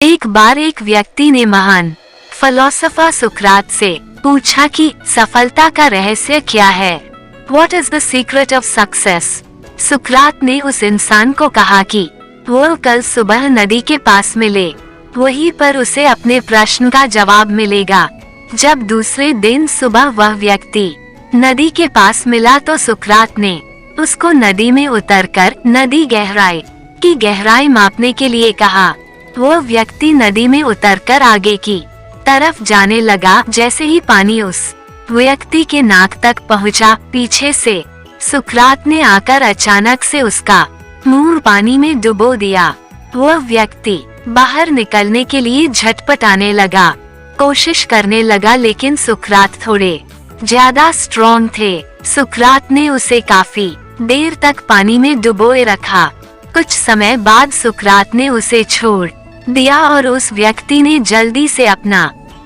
एक बार एक व्यक्ति ने महान फिलोसोफर सुकरात से पूछा कि सफलता का रहस्य क्या है? What is the secret of success? सुकरात ने उस इंसान को कहा कि वो कल सुबह नदी के पास मिले, वहीं पर उसे अपने प्रश्न का जवाब मिलेगा। जब दूसरे दिन सुबह वह व्यक्ति नदी के पास मिला तो सुकरात ने उसको नदी में उतरकर नदी की गहराई मापने के लिए कहा। वो व्यक्ति नदी में उतरकर आगे की तरफ जाने लगा। जैसे ही पानी उस व्यक्ति के नाक तक पहुंचा, पीछे से सुकरात ने आकर अचानक से उसका मुंह पानी में डुबो दिया। वह व्यक्ति बाहर निकलने के लिए झटपटाने लगा, कोशिश करने लगा, लेकिन सुकरात थोड़े ज्यादा स्ट्रॉन्ग थे। सुकरात ने उसे काफी देर तक पानी में डुबोए रखा। कुछ समय बाद सुकरात ने उसे छोड़ दिया और उस व्यक्ति ने जल्दी से अपना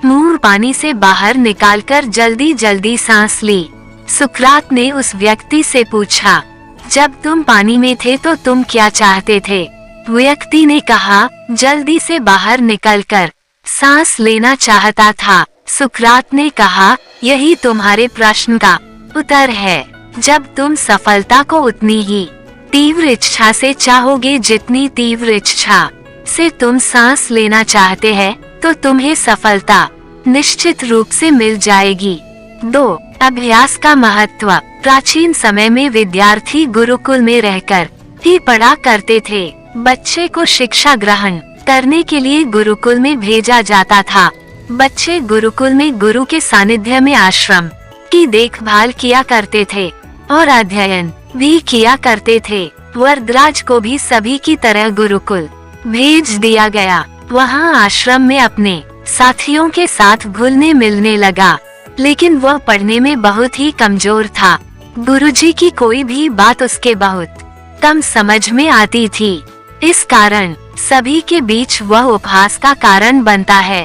मुंह पानी से बाहर निकालकर जल्दी सांस ली। सुकरात ने उस व्यक्ति से पूछा, जब तुम पानी में थे तो तुम क्या चाहते थे? व्यक्ति ने कहा, जल्दी से बाहर निकलकर सांस लेना चाहता था। सुकरात ने कहा, यही तुम्हारे प्रश्न का उत्तर है। जब तुम सफलता को उतनी ही तीव्र इच्छा से चाहोगे जितनी तीव्र इच्छा से तुम सांस लेना चाहते हैं, तो तुम्हें सफलता निश्चित रूप से मिल जाएगी। 2. अभ्यास का महत्व। प्राचीन समय में विद्यार्थी गुरुकुल में रहकर ही पढ़ा करते थे। बच्चे को शिक्षा ग्रहण करने के लिए गुरुकुल में भेजा जाता था। बच्चे गुरुकुल में गुरु के सानिध्य में आश्रम की देखभाल किया करते थे और अध्ययन भी किया करते थे। वरदराज को भी सभी की तरह गुरुकुल भेज दिया गया। वहाँ आश्रम में अपने साथियों के साथ घुलने मिलने लगा, लेकिन वह पढ़ने में बहुत ही कमजोर था। गुरुजी की कोई भी बात उसके बहुत कम समझ में आती थी। इस कारण सभी के बीच वह उपहास का कारण बनता है।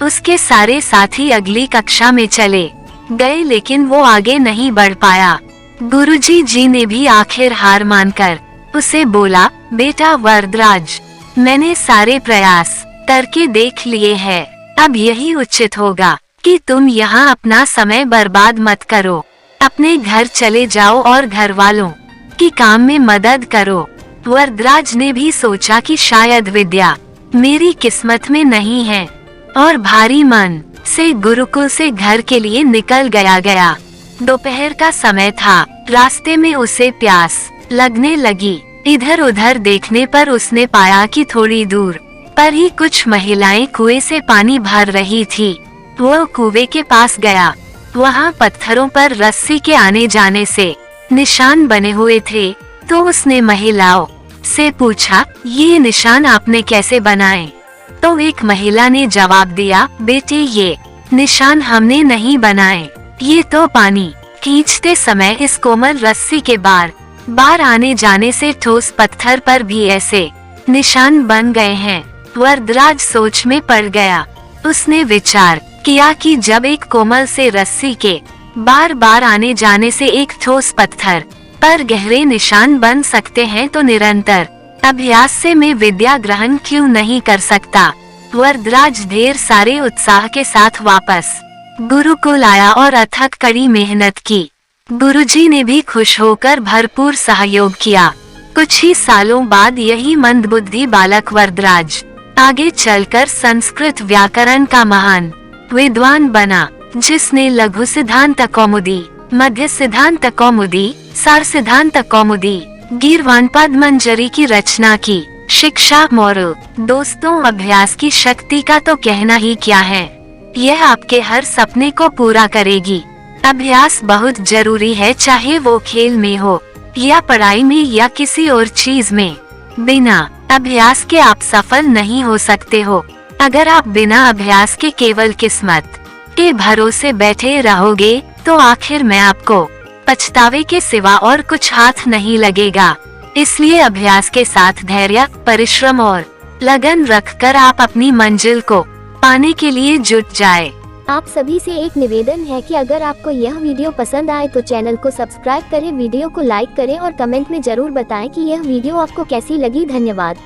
उसके सारे साथी अगली कक्षा में चले गए, लेकिन वो आगे नहीं बढ़ पाया। गुरुजी ने भी आखिर हार मानकर उसे बोला, बेटा वरदराज, मैंने सारे प्रयास करके देख लिए हैं। अब यही उचित होगा कि तुम यहाँ अपना समय बर्बाद मत करो। अपने घर चले जाओ और घर वालों की काम में मदद करो। वरदराज ने भी सोचा कि शायद विद्या मेरी किस्मत में नहीं है और भारी मन से गुरुकुल से घर के लिए निकल गया। दोपहर का समय था। रास्ते में उसे प्यास लगने लगी। इधर उधर देखने पर उसने पाया कि थोड़ी दूर पर ही कुछ महिलाएं कुएं से पानी भर रही थी। वो कुएं के पास गया। वहाँ पत्थरों पर रस्सी के आने जाने से निशान बने हुए थे। तो उसने महिलाओं से पूछा, ये निशान आपने कैसे बनाए? तो एक महिला ने जवाब दिया, बेटे ये निशान हमने नहीं बनाए, ये तो पानी खींचते समय इस कोमल रस्सी के बार आने जाने से ठोस पत्थर पर भी ऐसे निशान बन गए हैं। वरदराज सोच में पड़ गया। उसने विचार किया कि जब एक कोमल से रस्सी के बार आने जाने से एक ठोस पत्थर पर गहरे निशान बन सकते हैं, तो निरंतर अभ्यास से मैं विद्या ग्रहण क्यों नहीं कर सकता? वरदराज ढेर सारे उत्साह के साथ वापस गुरुकुल आया और अथक कड़ी मेहनत की। गुरुजी ने भी खुश होकर भरपूर सहयोग किया। कुछ ही सालों बाद यही मंदबुद्धि बालक वरदराज आगे चलकर संस्कृत व्याकरण का महान विद्वान बना, जिसने लघु सिद्धांत कौमुदी, मध्य सिद्धांत कौमुदी, सार सिद्धांत कौमुदी, गीर्वाणपद मंजरी की रचना की। शिक्षा मोरल। दोस्तों, अभ्यास की शक्ति का तो कहना ही क्या है। यह आपके हर सपने को पूरा करेगी। अभ्यास बहुत जरूरी है, चाहे वो खेल में हो या पढ़ाई में या किसी और चीज में। बिना अभ्यास के आप सफल नहीं हो सकते हो। अगर आप बिना अभ्यास के केवल किस्मत के भरोसे बैठे रहोगे, तो आखिर में आपको पछतावे के सिवा और कुछ हाथ नहीं लगेगा। इसलिए अभ्यास के साथ धैर्य, परिश्रम और लगन रखकर आप अपनी मंजिल को पाने के लिए जुट जाए। आप सभी से एक निवेदन है कि अगर आपको यह वीडियो पसंद आए तो चैनल को सब्सक्राइब करें, वीडियो को लाइक करें और कमेंट में जरूर बताएं कि यह वीडियो आपको कैसी लगी। धन्यवाद।